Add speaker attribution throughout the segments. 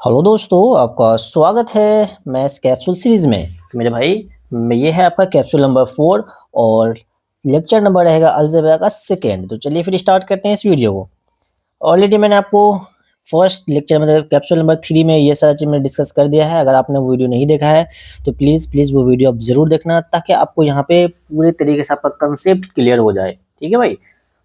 Speaker 1: Hello दोस्तों, आपका स्वागत है मैथ्स कैप्सूल सीरीज में। तो मेरे भाई, ये है आपका कैप्सूल नंबर 4 और लेक्चर नंबर रहेगा अलजेब्रा का सेकेंड। तो चलिए फिर स्टार्ट करते हैं इस वीडियो को। ऑलरेडी मैंने आपको फर्स्ट लेक्चर मतलब कैप्सूल नंबर 3 में ये सारा चीज़ मैंने डिस्कस कर दिया है। अगर आपने वो वीडियो नहीं देखा है तो प्लीज़ वो वीडियो आप ज़रूर देखना, ताकि आपको यहाँ पे पूरे तरीके से आपका कंसेप्ट क्लियर हो जाए। ठीक है भाई,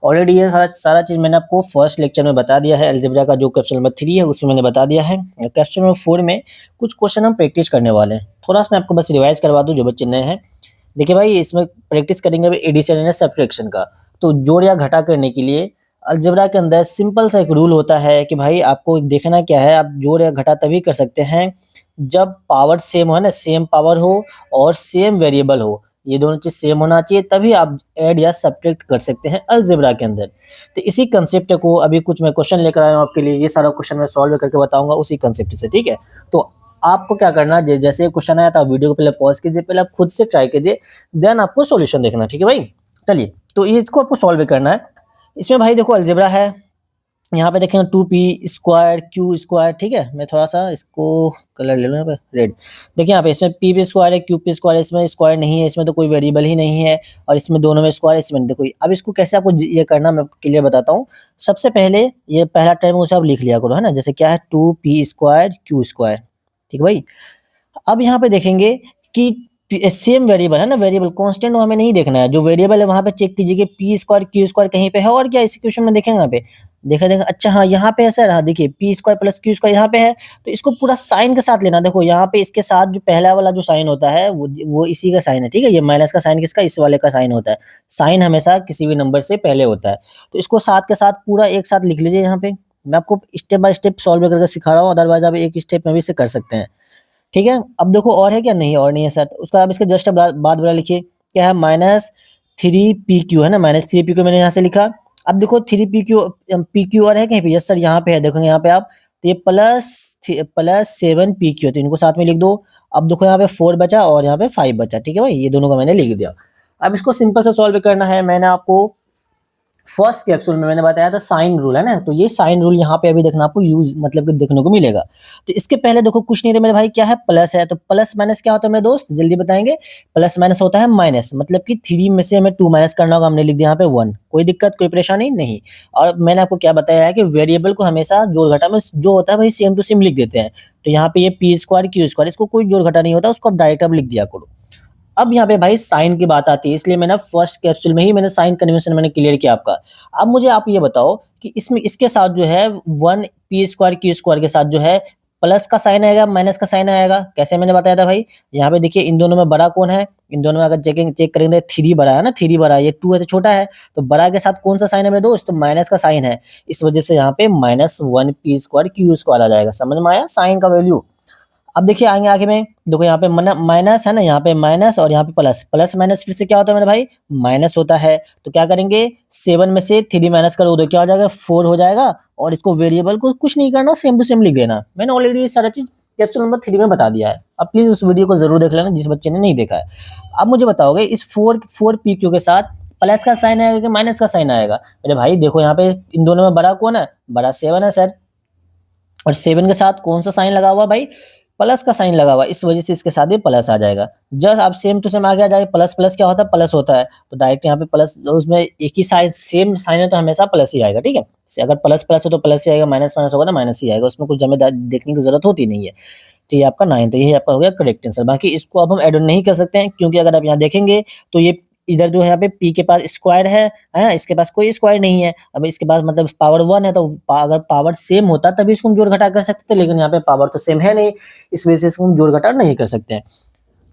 Speaker 1: ऑलरेडी ये सारा सारा चीज़ मैंने आपको फर्स्ट लेक्चर में बता दिया है। अलजेब्रा का जो कैप्सूल नंबर 3 है उसमें मैंने बता दिया है। कैप्सूल नंबर 4 में कुछ क्वेश्चन हम प्रैक्टिस करने वाले हैं। थोड़ा सा मैं आपको बस रिवाइज करवा दूँ जो बच्चे नए हैं। देखिए भाई, इसमें प्रैक्टिस करेंगे अभी एडिशन एंड सब्ट्रैक्शन का। तो जोड़ या घटा करने के लिए अलजेब्रा के अंदर सिंपल सा एक रूल होता है कि भाई आपको देखना क्या है, आप जोड़ या घटा तभी कर सकते हैं जब पावर सेम हो, ना सेम पावर हो और सेम वेरिएबल हो। ये दोनों चीज सेम होना चाहिए, तभी आप ऐड या सब्ट्रैक्ट कर सकते हैं अलजेब्रा के अंदर। तो इसी कंसेप्ट को अभी कुछ मैं क्वेश्चन लेकर आया हूँ आपके लिए। ये सारा क्वेश्चन मैं सॉल्व करके बताऊंगा उसी कंसेप्ट से। ठीक है, तो आपको क्या करना है, जैसे क्वेश्चन आया था वीडियो को पहले पॉज कीजिए, पहले आप खुद से ट्राई कीजिए, देन आपको सॉल्यूशन देखना। ठीक है भाई, चलिए तो इसको आपको सॉल्व करना है। इसमें भाई देखो अलजेब्रा है, यहाँ पे देखेंगे 2p² q²। ठीक है, मैं थोड़ा सा इसको कलर ले लूँ, यहाँ पे रेड। देखिए यहाँ पे इसमें p² है, q² इसमें स्क्वायर नहीं है, इसमें तो कोई वेरिएबल ही नहीं है, और इसमें दोनों में स्क्वायर, इसमें देखो। अब इसको कैसे आपको ये करना मैं आपको क्लियर बताता हूँ। सबसे पहले ये पहला टर्म उसे आप लिख लिया करो, है ना। जैसे क्या है 2p² q²। ठीक है भाई, अब यहाँ पे देखेंगे कि सेम वेरिएबल है ना, वेरिएबल कांस्टेंट हमें नहीं देखना है। जो वेरिएबल है वहां पे चेक कीजिए कि p² q² कहीं पे है, और क्या इस इक्वेशन में देखेंगे यहाँ पे। देखा अच्छा, हाँ यहाँ पे है सर, हाँ देखिए p² + q² यहाँ पे है। तो इसको पूरा साइन के साथ लेना। देखो यहाँ पे इसके साथ जो पहला वाला जो साइन होता है वो इसी का साइन है। ठीक है, ये माइनस का साइन किसका, इस वाले का साइन होता है। साइन हमेशा किसी भी नंबर से पहले होता है। तो इसको साथ के साथ पूरा एक साथ लिख लीजिए यहाँ पे। मैं आपको स्टेप बाय स्टेप सॉल्व करके सिखा रहा हूँ, अदरवाइज आप एक स्टेप में भी इसे कर सकते हैं। ठीक है, अब देखो और है क्या, नहीं और नहीं है सर। उसका अब इसके जस्ट बाद वाला लिखिए, क्या है -3pq है ना, -3pq मैंने यहाँ से लिखा। अब देखो 3pq और है कहीं पे, यस सर यहाँ पे है, देखोगे यहाँ पे आप। तो ये +7pq है, तो इनको साथ में लिख दो। अब देखो यहाँ पे 4 बचा और यहाँ पे 5 बचा। ठीक है भाई, ये दोनों को मैंने लिख दिया। अब इसको सिंपल से सॉल्व करना है। मैंने आपको फर्स्ट कैप्सूल में मैंने बताया था साइन रूल, है ना। तो ये साइन रूल यहाँ पे अभी देखना आपको यूज मतलब कि देखने को मिलेगा। तो इसके पहले देखो कुछ नहीं था मेरे भाई, क्या है प्लस है। तो प्लस माइनस क्या होता है मेरे दोस्त, जल्दी बताएंगे। प्लस माइनस होता है माइनस, मतलब कि 3 में से हमें 2 माइनस करना होगा। हमने लिख दिया यहाँ पे 1। कोई दिक्कत कोई परेशानी नहीं। और मैंने आपको क्या बताया है कि वेरिएबल को हमेशा जोड़ घटा में जो होता है भाई सेम टू सेम लिख देते हैं। तो यहाँ पे ये p² q², इसको कोई जोड़ घटा नहीं होता, उसको डायरेक्ट अब लिख दिया करो। अब यहाँ पे भाई साइन की बात आती है, इसलिए मैंने फर्स्ट कैप्सूल में ही मैंने साइन कन्वेंशन मैंने क्लियर किया आपका। अब मुझे आप ये बताओ कि इसमें इसके साथ जो है 1p² q² के साथ जो है प्लस का साइन आएगा माइनस का साइन आएगा। कैसे मैंने बताया था भाई, यहाँ पे देखिए इन दोनों में बड़ा कौन है। इन दोनों में अगर चेक करेंगे 3 बड़ा है ना, 3 बड़ा है, ये 2 है तो छोटा है। तो बड़ा के साथ कौन सा साइन है मेरे दोस्त, तो माइनस का साइन है। इस वजह से यहाँ पे -1p² q² आ जाएगा। समझ में आया साइन का वैल्यू। अब देखिए आएंगे आगे में, देखो यहाँ पे माइनस है ना, यहाँ पे माइनस और यहाँ पे प्लस। प्लस माइनस फिर से क्या होता है मेरे भाई, माइनस होता है। तो क्या करेंगे 7 में से 3 माइनस करो तो क्या हो जाएगा, 4 हो जाएगा। और इसको वेरिएबल को कुछ नहीं करना, सेम टू सेम लिख देना। मैंने ऑलरेडी ये सारा चीज कैप्सूल नंबर 3 में बता दिया है। अब प्लीज उस वीडियो को जरूर देख लेना जिस बच्चे ने नहीं देखा है। अब मुझे बताओगे इस 4pq के साथ प्लस का साइन आएगा कि माइनस का साइन आएगा। मेरे भाई देखो यहाँ पे इन दोनों में बड़ा कौन है, बड़ा 7 है सर। और 7 के साथ कौन सा साइन लगा हुआ भाई, प्लस का साइन लगा हुआ, इस वजह से इसके साथ ये प्लस आ जाएगा। जस्ट आप सेम टू सेम आगे आ जाएगा। प्लस प्लस क्या होता है, प्लस होता है। तो डायरेक्ट यहाँ पे प्लस, उसमें एक ही साइन सेम साइन है तो हमेशा प्लस ही आएगा। ठीक है, अगर प्लस प्लस हो तो प्लस ही आएगा, माइनस माइनस होगा ना माइनस ही आएगा। उसमें कुछ हमें देखने की जरूरत होती नहीं है। तो ये आपका 9, तो यही आपका हो गया करेक्ट आंसर। बाकी इसको अब हम एड ऑन नहीं कर सकते हैं, क्योंकि अगर आप यहाँ देखेंगे तो ये इधर जो है यहाँ पे p के पास स्क्वायर है ना, इसके पास कोई स्क्वायर नहीं है। अब इसके पास मतलब पावर 1 है, तो अगर पावर सेम होता तभी इसको हम जोड़ घटा कर सकते थे, लेकिन यहाँ पे पावर तो सेम है नहीं, इस वजह से इसको हम जोड़ घटा नहीं कर सकते हैं।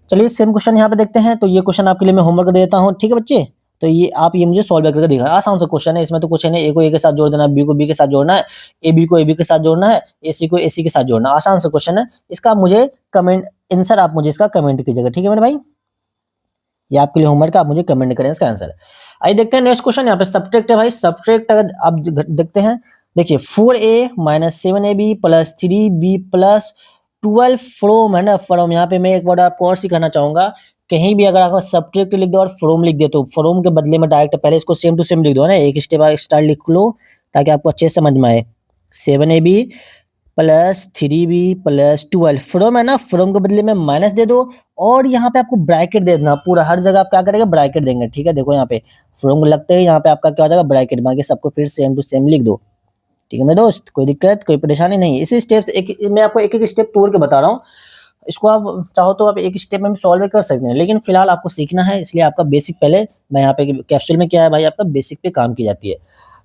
Speaker 1: चलिए सेम क्वेश्चन यहाँ पे देखते हैं। तो ये क्वेश्चन आपके लिए मैं होमवर्क देता हूँ, ठीक है बच्चे। तो ये आप ये मुझे सॉल्व करके दिखाना। आसान सा क्वेश्चन है, इसमें तो कुछ है नहीं। ए को ए के साथ जोड़ देना, बी को बी के साथ जोड़ना है, ए बी को ए बी के साथ जोड़ना है, ए सी को ए सी के साथ जोड़ना। आसान सा क्वेश्चन है। इसका आप मुझे कमेंट आंसर आप मुझे इसका कमेंट कीजिएगा, ठीक है मेरे भाई। ये आपके लिए होमवर्क, आप मुझे कमेंट करें इसका आंसर। आइए देखते हैं नेक्स्ट क्वेश्चन। यहाँ पे सब्ट्रैक्ट है भाई, सब्ट्रैक्ट अगर आप देखते हैं, देखिए 4a - 7ab + 3b + 12 फ्रॉम, है ना, फ्रॉम। यहाँ पे मैं एक वर्ड आपको और सिखाना चाहूंगा। कहीं भी अगर आप सब्ट्रैक्ट लिख दो और फ्रॉम लिख दे, तो फ्रॉम के बदले में डायरेक्ट पहले इसको सेम टू सेम लिख दो, है ना, एक स्टेप स्टार लिख लो ताकि आपको अच्छे से समझ में आए। 7ab plus 3b plus 12। From है ना, फ्रॉम के बदले में माइनस दे दो और यहाँ पे आपको ब्रैकेट दे देना पूरा, हर जगह आप क्या करेंगे ब्रैकेट देंगे, ठीक है। देखो यहाँ पे फ्रॉम लगते ही यहाँ पे आपका क्या हो जाएगा ब्रैकेट, बाकी सबको फिर सेम टू सेम लिख दो, ठीक है मेरे दोस्त। कोई दिक्कत कोई परेशानी नहीं। इसी स्टेप एक मैं आपको एक एक स्टेप तोड़ के बता रहा हूँ, इसको आप चाहो तो आप एक स्टेप में भी सॉल्व कर सकते हैं, लेकिन फिलहाल आपको सीखना है, इसलिए आपका बेसिक पहले मैं यहाँ पे कैप्सूल में क्या है भाई, आपका बेसिक पे काम की जाती है।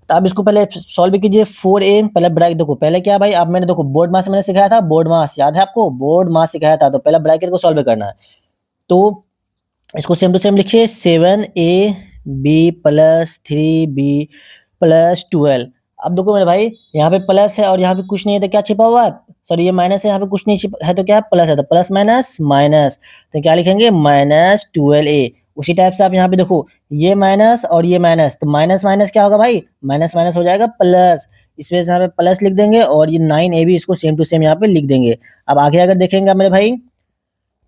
Speaker 1: तो आप इसको पहले सॉल्व कीजिए। 4a पहले ब्रैकेट, देखो पहले क्या है भाई, आप मैंने देखो बोर्ड मास मैंने सिखाया था, बोर्ड मास याद है आपको, बोर्ड मास सिखाया था, तो पहले ब्रैकेट को सॉल्व करना है। तो इसको सेम टू सेम लिखिए, 7ab प्लस 3b प्लस 12। अब देखो मेरे भाई यहाँ पे प्लस है और यहाँ पे कुछ नहीं है तो क्या छिपा हुआ है, सॉरी ये माइनस है, यहाँ पे कुछ नहीं छिपा है तो क्या है प्लस है, तो प्लस माइनस माइनस, तो क्या लिखेंगे माइनस 12a। उसी टाइप से आप यहाँ पे देखो ये माइनस और ये माइनस, तो माइनस माइनस क्या होगा भाई, माइनस माइनस हो जाएगा प्लस, इस वजह से यहाँ पे प्लस लिख देंगे और ये 9ab इसको सेम टू सेम यहाँ पे लिख देंगे। अब आगे अगर देखेंगे मेरे भाई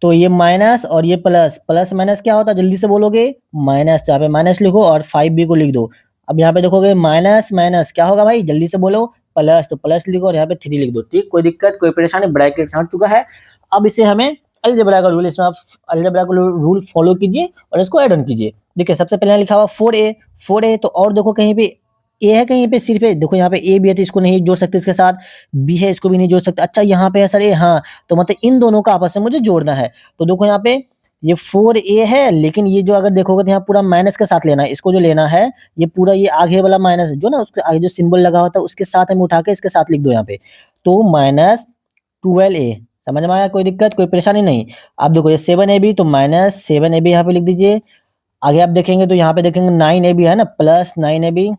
Speaker 1: तो ये माइनस और ये प्लस, प्लस माइनस क्या होता है जल्दी से बोलोगे, माइनस, यहाँ पे माइनस लिखो और 5b को लिख दो। अब यहाँ पे देखोगे माइनस माइनस क्या होगा भाई, जल्दी से बोलो प्लस, तो प्लस लिखो और यहाँ पे 3 लिख दो, ठीक। कोई दिक्कत कोई परेशानी, ब्रैकेट हट चुका है। अब इसे हमें अलजेब्रा का रूल, इसमें आप अलजेब्रा का रूल फॉलो कीजिए और इसको ऐड ऑन कीजिए। देखिए सबसे पहले लिखा हुआ 4a, 4a, तो और देखो कहीं पे ए है, कहीं पे सिर्फ है, देखो यहाँ पे ए भी है तो इसको नहीं जोड़ सकते इसके साथ, बी है इसको भी नहीं जोड़ सकते, अच्छा यहाँ पे है सर ए, हाँ तो मतलब इन दोनों का आपस में मुझे जोड़ना है। तो देखो यहाँ पे ये 4a है, लेकिन ये जो अगर देखोगे तो यहाँ पूरा माइनस के साथ लेना है, इसको जो लेना है ये पूरा ये आगे वाला माइनस जो ना उसके आगे जो सिंबल लगा होता है उसके साथ हमें उठा के इसके साथ लिख दो यहाँ पे, तो माइनस 12a। समझ में आया, कोई दिक्कत कोई परेशानी नहीं। आप देखो ये 7ab, तो माइनस 7ab यहाँ पे लिख दीजिए। आगे आप देखेंगे तो यहाँ पे देखेंगे 9ab है ना, प्लस 9ab।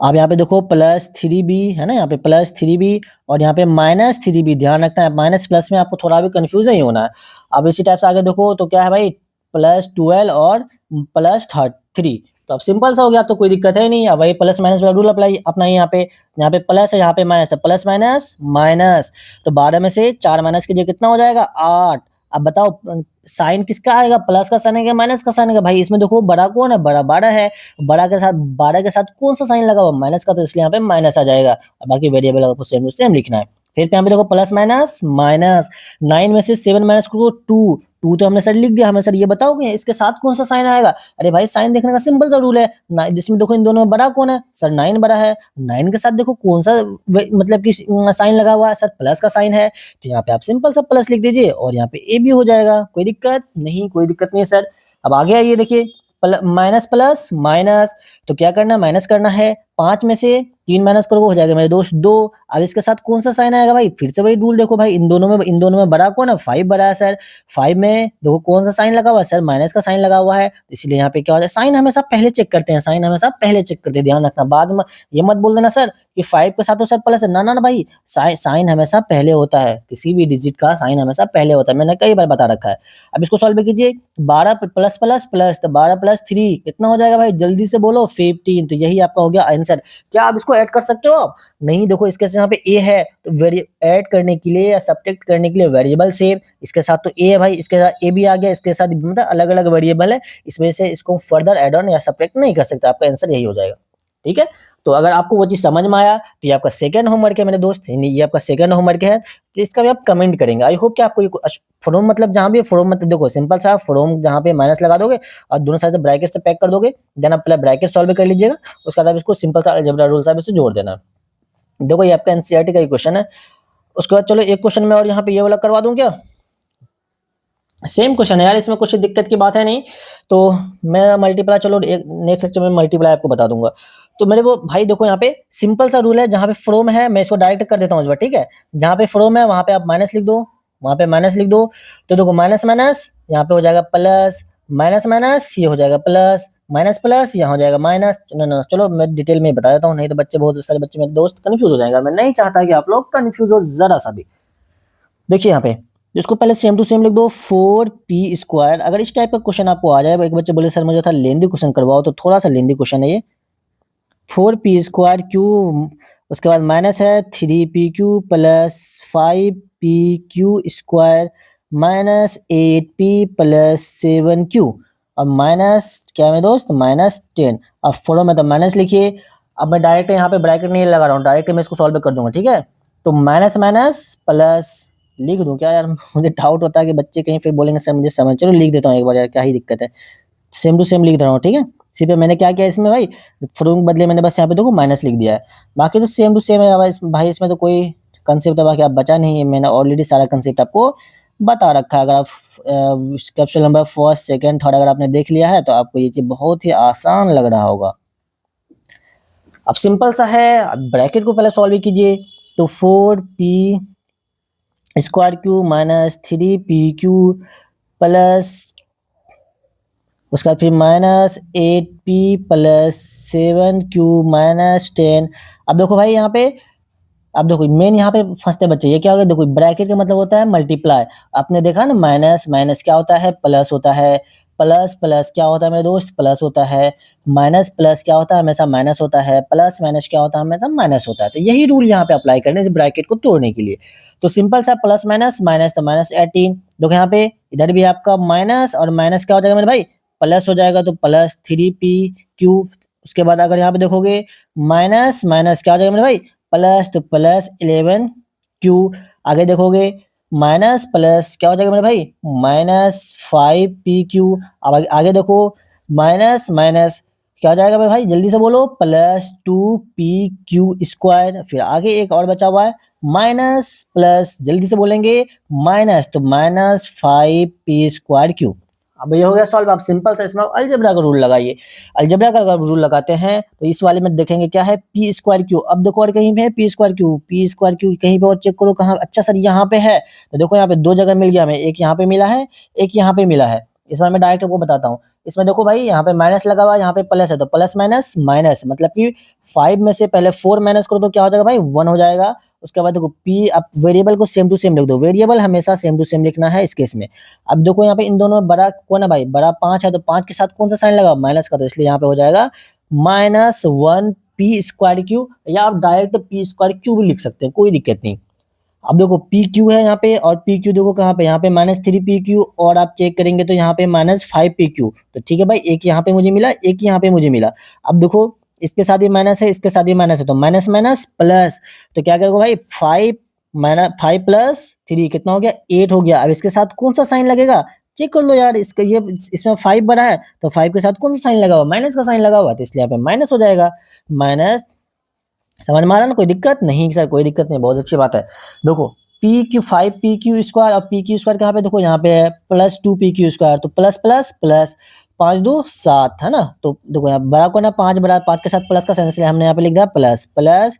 Speaker 1: आप यहाँ पे देखो प्लस 3b है ना, यहाँ पे प्लस 3b और यहाँ पे माइनस 3b, ध्यान रखना है माइनस प्लस में आपको थोड़ा भी कंफ्यूज नहीं होना है। अब इसी टाइप से आगे देखो तो क्या है भाई, प्लस 12 और प्लस 3, तो अब सिंपल सा हो गया, अब तो कोई दिक्कत है नहीं। अब वही प्लस माइनस वाला रूल अप्लाई अपना यहाँ पे प्लस है यहाँ पे माइनस है, प्लस माइनस माइनस, तो 12 में से 4 माइनस कीजिए कितना हो जाएगा 8। अब बताओ साइन किसका आएगा, प्लस का साइन आएगा माइनस का साइन आएगा, भाई इसमें देखो बड़ा कौन है, बड़ा 12 है, बड़ा के साथ 12 के साथ कौन सा साइन लगा हुआ माइनस का, तो इसलिए यहाँ पे माइनस आ जाएगा। बाकी वेरिएबल आपको सेम टू सेम लिखना है। फिर यहाँ पे देखो प्लस माइनस माइनस, 9 में से 7 माइनस करो 2, 2 तो हमने सर लिख दिया, हमें सर ये बताओगे इसके साथ कौन सा साइन आएगा। अरे भाई साइन देखने का सिंपल सा रूल है, जिसमें देखो इन दोनों में बड़ा कौन है सर, 9 बड़ा है, 9 के साथ देखो कौन सा मतलब कि साइन लगा हुआ है सर, प्लस का साइन है, तो यहाँ पे आप सिंपल सा प्लस लिख दीजिए और यहाँ पे ए भी हो जाएगा। कोई दिक्कत नहीं, कोई दिक्कत नहीं है सर। अब आगे आइए देखिए माइनस प्लस माइनस, तो क्या करना है माइनस करना है, 5 में से 3 माइनस करोगे हो जाएगा मेरे दोस्त 2। अब इसके साथ कौन सा साइन आएगा भाई, फिर से वही रूल देखो भाई, इन दोनों में बड़ा कौन है 5 बड़ा है सर, 5 में देखो कौन सा साइन लगा हुआ है सर, माइनस का साइन लगा हुआ है, इसलिए यहाँ पे क्या हो जाए, साइन हमेशा पहले चेक करते हैं, साइन हमेशा पहले चेक करते हैं, ध्यान रखना। बाद में ये मत बोल देना सर कि 5 के साथ तो सर प्लस है, ना ना ना भाई, साइन हमेशा पहले होता है, किसी भी डिजिट का साइन हमेशा पहले होता है, मैंने कई बार बता रखा है। अब इसको सॉल्व कीजिए, 12 प्लस प्लस प्लस, तो 12 प्लस 3 कितना हो जाएगा भाई, जल्दी से बोलो 15, तो यही आपका हो गया आंसर। क्या आप इसको ऐड कर सकते हो आप, नहीं देखो इसके साथ यहाँ पे ए है, तो ऐड करने के लिए या सब्ट्रैक्ट करने के लिए वेरिएबल से इसके साथ तो ए है भाई, इसके साथ ए भी आ गया, इसके साथ मतलब अलग अलग वेरिएबल है, इस वजह से इसको फर्दर ऐड ऑन या सब्ट्रैक्ट नहीं कर सकते, आपका आंसर यही हो जाएगा, ठीक है। तो अगर आपको वो चीज समझ में आया तो ये आपका सेकंड होमवर्क है मेरे दोस्त, ये आपका सेकंड होमवर्क है, तो इसका भी आप कमेंट करेंगे। आई होप कि आपको ये फ्रॉम मतलब जहां भी फ्रॉम मतलब देखो सिंपल सा फ्रॉम जहां पे माइनस लगा दोगे और दोनों साइड से ब्रैकेट से पैक कर दोगे, देन आप पहले ब्रैकेट सॉल्व कर लीजिएगा, उसके बाद इसको सिंपल सा अलजेब्रा रूल से इससे जोड़ देना। देखो ये आपका एनसीईआरटी का ही क्वेश्चन है। उसके बाद चलो एक क्वेश्चन में और यहाँ पे ये वाला करवा दूं क्या, सेम क्वेश्चन है यार, इसमें कुछ दिक्कत की बात है नहीं, तो मैं मल्टीप्लाई चलो एक नेक्स्ट लेक्चर में मल्टीप्लाई आपको बता दूंगा। तो मेरे वो भाई देखो यहाँ पे सिंपल सा रूल है, जहाँ पे फ्रॉम है मैं इसको डायरेक्ट कर देता हूँ इस बार, ठीक है। जहाँ पे फ्रॉम है वहां पे आप माइनस लिख दो, वहां पे माइनस लिख दो, तो देखो माइनस माइनस यहाँ पे हो जाएगा प्लस, माइनस माइनस ये हो जाएगा प्लस, माइनस प्लस यहाँ हो जाएगा माइनस। चलो मैं डिटेल में बता देता हूँ, नहीं तो बच्चे बहुत सारे बच्चे मेरे दोस्त कंफ्यूज हो जाएंगे, मैं नहीं चाहता कि आप लोग कंफ्यूज हो जरा सा भी। देखिए यहाँ पे इसको पहले सेम टू सेम लिख दो, 4p²। अगर इस टाइप का क्वेश्चन आपको आ जाए, एक बच्चे बोले सर मुझे था लेंदी क्वेश्चन करवाओ, तो थोड़ा सा लेंदी क्वेश्चन है ये, 4p² उसके बाद माइनस है 3pq plus 5pq² minus 8p plus 7q और माइनस क्या है मेरे दोस्त माइनस 10। अब फॉलो में तो माइनस लिखिए, अब मैं डायरेक्ट यहाँ पे ब्रैकेट नहीं लगा रहा हूँ, डायरेक्ट मैं इसको सॉल्व कर दूंगा, ठीक है। तो माइनस माइनस प्लस लिख दूं क्या यार? मुझे डाउट होता है कि बच्चे कहीं फिर बोलेंगे सर मुझे समझ, चलो लिख देता हूँ एक बार यार, क्या ही दिक्कत है। सेम टू सेम लिख दे रहा हूँ, ठीक है। सिर्फ मैंने क्या किया इसमें भाई, फ्रॉम बदले मैंने बस यहाँ पे देखो माइनस लिख दिया है, बाकी तो सेम टू सेम है भाई। भाई इसमें तो कोई कंसेप्ट बाकी आप बचा नहीं है, मैंने ऑलरेडी सारा कंसेप्ट आपको बता रखा है। अगर आप capsule number first second third अगर आपने देख लिया है तो आपको ये चीज बहुत ही आसान लग रहा होगा। अब सिंपल सा है, अब ब्रैकेट को पहले सॉल्व कीजिए। तो 4p square Q minus 3p Q plus उसका फिर minus 8p plus 7q minus 10। अब देखो भाई यहाँ पे, अब देखो मेन यहाँ पे फंसते बच्चे, ये क्या होगा, देखो ब्रैकेट का मतलब होता है मल्टीप्लाई। आपने देखा ना माइनस माइनस क्या होता है, प्लस होता है। प्लस प्लस क्या होता है मेरे दोस्त, प्लस होता है। माइनस प्लस क्या होता है, हमेशा माइनस होता है। प्लस माइनस क्या होता है, हमेशा माइनस होता है। तो यही रूल यहाँ पे अप्लाई करने इस ब्रैकेट को तोड़ने के लिए। तो सिंपल सा प्लस माइनस माइनस, तो माइनस 18। देखो यहाँ पे इधर भी आपका माइनस और माइनस क्या हो जाएगा मेरे भाई, प्लस हो जाएगा, तो प्लस 3p क्यू। उसके बाद अगर यहाँ पे देखोगे माइनस माइनस क्या हो जाएगा मेरे भाई, प्लस, तो प्लस 11q। आगे देखोगे माइनस प्लस क्या हो जाएगा मेरे भाई, माइनस 5p क्यू। अब आगे देखो माइनस माइनस क्या हो जाएगा मेरे भाई, जल्दी से बोलो, प्लस 2p क्यू स्क्वायर। फिर आगे एक और बचा हुआ है माइनस प्लस, जल्दी से बोलेंगे, माइनस, तो माइनस 5p स्क्वायर क्यू। अब ये हो गया सॉल्व। आप सिंपल सा इसमें अलजेब्रा का रूल लगाइए। अलजेब्रा का अगर रूल लगाते हैं तो इस वाले में देखेंगे क्या है, पी स्क्वायर क्यू। अब देखो और कहीं पे है P square Q, P square Q कहीं पे और चेक करो कहाँ, अच्छा सर यहाँ पे है। तो देखो यहाँ पे दो जगह मिल गया हमें, एक यहाँ पे मिला है, एक यहाँ पे मिला है। इस बार मैं डायरेक्ट आपको बताता हूँ। इसमें देखो भाई यहाँ पे माइनस लगा हुआ है, यहाँ पे प्लस है, तो प्लस माइनस माइनस, मतलब कि 5 में से पहले 4 माइनस करो तो क्या हो जाएगा भाई, 1 हो जाएगा। उसके बाद देखो पी, अब वेरिएबल को सेम टू सेम लिख दो, वेरिएबल हमेशा सेम टू सेम लिखना है इस केस में। अब देखो यहाँ पे इन दोनों में बड़ा कौन है भाई, बड़ा 5 है, तो 5 के साथ कौन सा साइन लगा, माइनस का, तो इसलिए यहाँ पे हो जाएगा -1p स्क्वायर क्यू, या आप डायरेक्ट पी स्क्वायर क्यू भी लिख सकते हैं, कोई दिक्कत नहीं। अब देखो पी क्यू है यहाँ पे, और पी क्यू देखो कहाँ पे, यहाँ पे -3p क्यू, और आप चेक करेंगे तो यहाँ पे -5p क्यू। तो ठीक है भाई, एक यहाँ पे मुझे मिला, एक यहाँ पे मुझे मिला। अब देखो इसके साथ भी माइनस है, इसके साथ भी माइनस है, तो माइनस माइनस प्लस, तो क्या करोगे भाई, 5 प्लस 3 कितना हो गया, 8 हो गया। अब इसके साथ कौन सा साइन लगेगा, चेक कर लो यार, इसका ये इसमें 5 बना है, तो 5 के साथ कौन सा साइन लगा हुआ, माइनस का साइन लगा हुआ है, तो इसलिए यहाँ पे माइनस हो जाएगा, माइनस। समझ में आ रहा है ना, कोई दिक्कत नहीं सर, कोई दिक्कत नहीं, बहुत अच्छी बात है। देखो P Q 5p Q square, और पी क्यू स्क्वायर कहाँ पे, देखो यहाँ पे है +2p क्यू स्क्वायर, तो प्लस प्लस प्लस 5 2 7 है ना। तो देखो यहाँ बड़ा कौन है, 5 बड़ा, 5 के साथ प्लस का साइन, इसलिए हमने यहाँ पे लिख दिया plus plus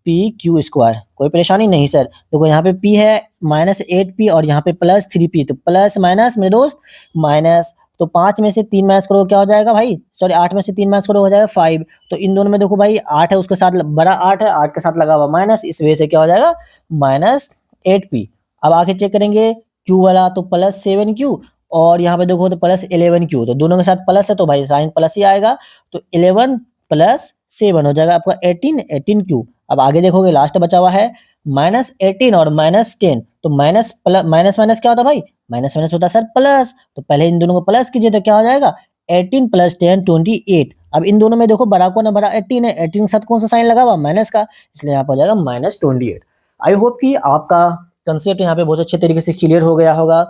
Speaker 1: p Q square. कोई परेशानी नहीं सर। देखो यहाँ पे p है -8p, और यहाँ पे +3p, तो प्लस माइनस मेरे दोस्त माइनस, तो 5 में से 3 माइनस करो क्या हो जाएगा भाई, सॉरी 8 में से 3 माइनस करो हो जाएगा 5। तो इन दोनों में देखो भाई 8 है, उसके साथ बड़ा 8 है, 8 के साथ लगा हुआ माइनस, इस वजह से क्या हो जाएगा, -8p। अब आगे चेक करेंगे q वाला, तो +7q, और यहाँ पे देखो तो +11q, तो दोनों के साथ प्लस है तो भाई साइन प्लस ही आएगा। तो 11 + 7 हो जाएगा आपका 18q। अब आगे देखोगे लास्ट बचा हुआ है -18 और -10, तो माइनस माइनस माइनस क्या होता है भाई, माइनस माइनस होता है सर प्लस। तो पहले इन दोनों को प्लस कीजिए तो क्या हो जाएगा, 18 + 10 28। अब इन दोनों में देखो बड़ा कौन है, बड़ा 18 है, 18 के साथ कौन सा साइन लगा हुआ, माइनस का, इसलिए यहाँ पर हो जाएगा -28। आई होप कि आपका कंसेप्ट यहाँ पे बहुत अच्छे तरीके से क्लियर हो गया होगा।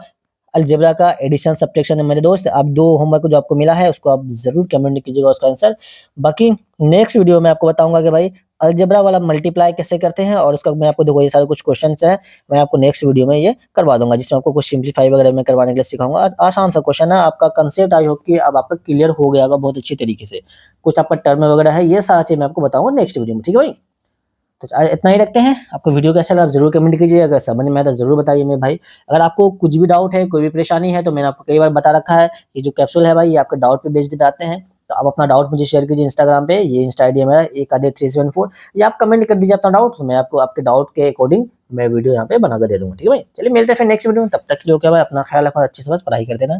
Speaker 1: अलजेब्रा का एडिशन सब्ट्रैक्शन है मेरे दोस्त। आप 2 होमवर्क जो आपको मिला है उसको आप जरूर कमेंट कीजिएगा उसका आंसर। बाकी नेक्स्ट वीडियो में आपको बताऊंगा कि भाई अलजेब्रा वाला मल्टीप्लाई कैसे करते हैं, और उसका मैं आपको देखो ये सारे कुछ क्वेश्चंस हैं, मैं आपको नेक्स्ट वीडियो में ये करवा दूंगा, जिसमें आपको कुछ सिंप्लीफाई वगैरह मैं करवाने के लिए सिखाऊंगा। आसान सा क्वेश्चन है, आपका कंसेप्ट आई होप कि अब आपका क्लियर हो गया होगा बहुत अच्छी तरीके से। कुछ आपका टर्म वगैरह है, ये सारा चीज मैं आपको बताऊंगा नेक्स्ट वीडियो में, ठीक है भाई। तो आज इतना ही रखते हैं। आपको वीडियो कैसा लगा आप जरूर कमेंट कीजिए, अगर समझ में आया तो जरूर बताइए मेरे भाई। अगर आपको कुछ भी डाउट है, कोई भी परेशानी है, तो मैंने आपको कई बार बता रखा है, ये जो कैप्सूल है भाई ये आपके डाउट पे बेस्ड पे आते हैं। तो आप अपना डाउट मुझे शेयर कीजिए इंस्टाग्राम पे, ये इंस्टा आईडी है मेरा 1ADITY374, या आप कमेंट कर दीजिए अपना डाउट, तो मैं आपको आपके डाउट के अकॉर्डिंग मैं वीडियो यहाँ पे बना कर दे दूंगा, ठीक है भाई। चलिए मिलते हैं फिर नेक्स्ट वीडियो में, तब तक के लिए ओके भाई, अपना ख्याल रखो, अच्छे से बस पढ़ाई कर देना।